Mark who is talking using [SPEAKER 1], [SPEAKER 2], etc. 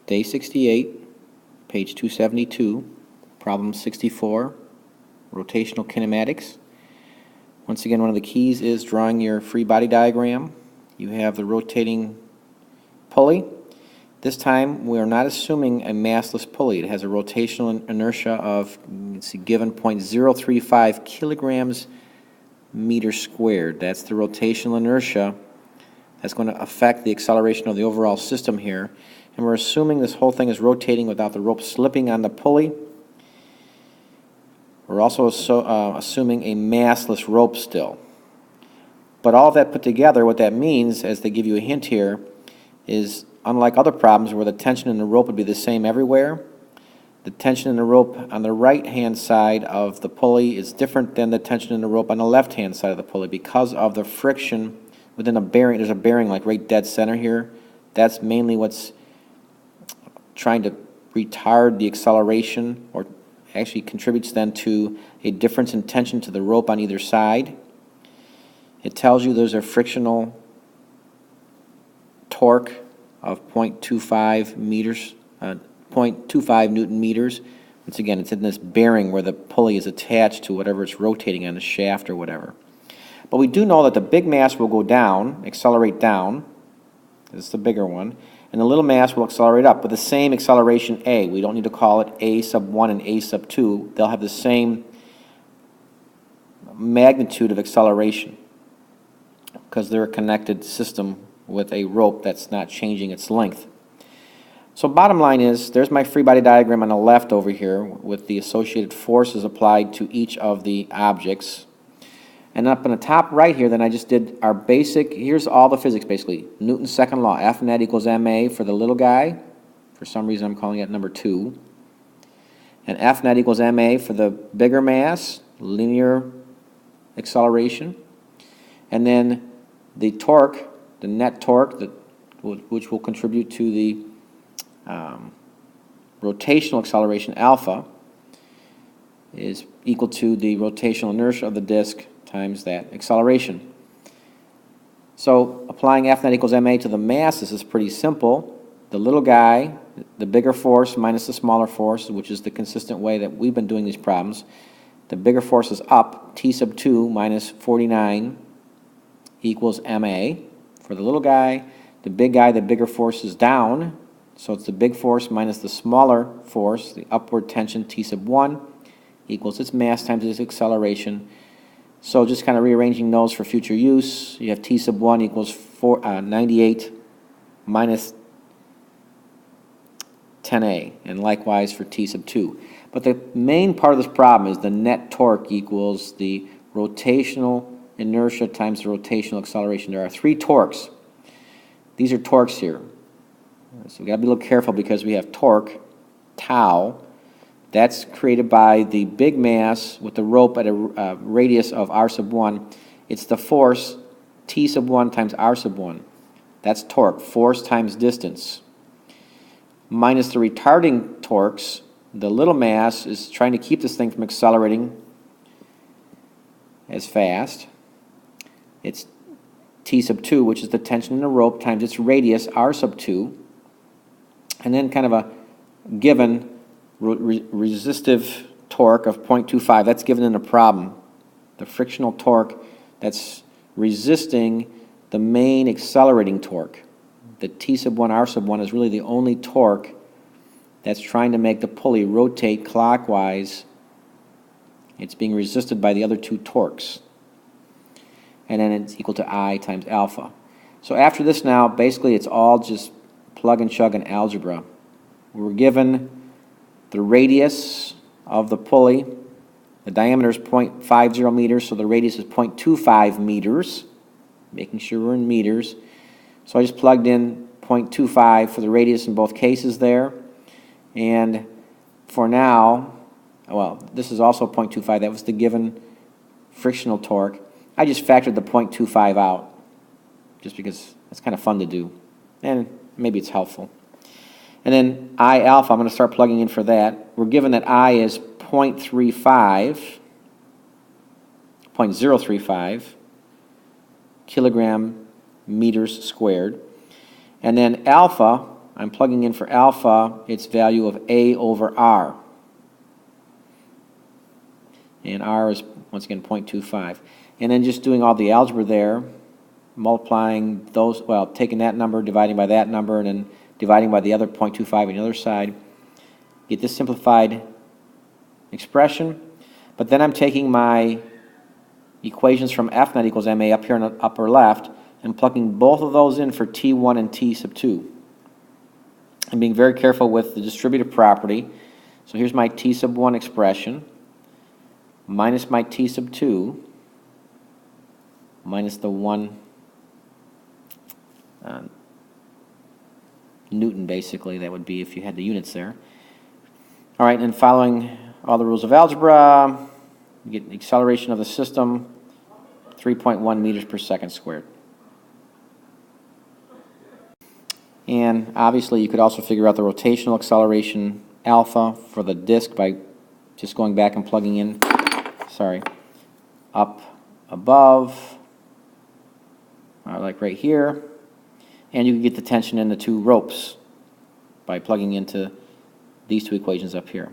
[SPEAKER 1] Day 68, page 272, problem 64, rotational kinematics. Once again, one of the keys is drawing your free body diagram. You have the rotating pulley. This time, we are not assuming a massless pulley. It has a rotational inertia of, let's see, given 0.035 kilograms meter squared. That's the rotational inertia. That's going to affect the acceleration of the overall system here. And we're assuming this whole thing is rotating without the rope slipping on the pulley. We're also assuming a massless rope still. But all that put together, what that means, as they give you a hint here, is unlike other problems where the tension in the rope would be the same everywhere, the tension in the rope on the right-hand side of the pulley is different than the tension in the rope on the left-hand side of the pulley because of the friction within a bearing. There's a bearing like right dead center here. That's mainly what's trying to retard the acceleration, or actually contributes then to a difference in tension to the rope on either side. It tells you there's a frictional torque of 0.25 meters, 0.25 Newton meters. Once again, it's in this bearing where the pulley is attached to whatever it's rotating on, the shaft or whatever. But we do know that the big mass will go down, accelerate down. This is the bigger one. And the little mass will accelerate up with the same acceleration A. We don't need to call it A sub 1 and A sub 2. They'll have the same magnitude of acceleration because they're a connected system with a rope that's not changing its length. So bottom line is, there's my free body diagram on the left over here with the associated forces applied to each of the objects. And up in the top right here, then I just did our basic, here's all the physics basically. Newton's second law, F net equals ma for the little guy. For some reason I'm calling it number 2. And F net equals ma for the bigger mass, linear acceleration. And then the torque, the net torque, which will contribute to the rotational acceleration alpha, is equal to the rotational inertia of the disk times that acceleration. So applying F net equals ma to the mass, this is pretty simple. The little guy, the bigger force minus the smaller force, which is the consistent way that we've been doing these problems. The bigger force is up, T sub 2 minus 49 equals ma for the little guy. The big guy, the bigger force is down, so it's the big force minus the smaller force, the upward tension T sub 1 equals its mass times its acceleration. So just kind of rearranging those for future use, you have T sub 1 equals 98 minus 10a, and likewise for T sub 2. But the main part of this problem is the net torque equals the rotational inertia times the rotational acceleration. There are 3 torques. These are torques here. So we've got to be a little careful because we have torque, tau. That's created by the big mass with the rope at a radius of r sub 1. It's the force T sub 1 times r sub 1. That's torque, force times distance. Minus the retarding torques, the little mass is trying to keep this thing from accelerating as fast. It's T sub 2, which is the tension in the rope, times its radius, r sub 2. And then kind of a given resistive torque of 0.25. That's given in a problem. The frictional torque that's resisting the main accelerating torque. The T sub 1, r sub 1 is really the only torque that's trying to make the pulley rotate clockwise. It's being resisted by the other 2 torques. And then it's equal to I times alpha. So after this now, basically it's all just plug and chug in algebra. We're given the radius of the pulley. The diameter is 0.50 meters, so the radius is 0.25 meters, making sure we're in meters. So I just plugged in 0.25 for the radius in both cases there. And for now, well, this is also 0.25. That was the given frictional torque. I just factored the 0.25 out just because it's kind of fun to do. And maybe it's helpful. And then I alpha, I'm going to start plugging in for that. We're given that I is 0.035 kilogram meters squared. And then alpha, I'm plugging in for alpha its value of A over R. And R is, once again, 0.25. And then just doing all the algebra there, multiplying those, well, taking that number, dividing by that number, and then dividing by the other 0.25 on the other side, get this simplified expression. But then I'm taking my equations from F naught equals MA up here in the upper left and plugging both of those in for T1 and T sub 2. I'm being very careful with the distributive property. So here's my T sub 1 expression minus my T sub 2 minus the 1 Newton, basically, that would be if you had the units there. All right, and following all the rules of algebra, you get the acceleration of the system, 3.1 meters per second squared. And obviously, you could also figure out the rotational acceleration alpha for the disk by just going back and plugging in, up above, like right here. And you can get the tension in the two ropes by plugging into these two equations up here.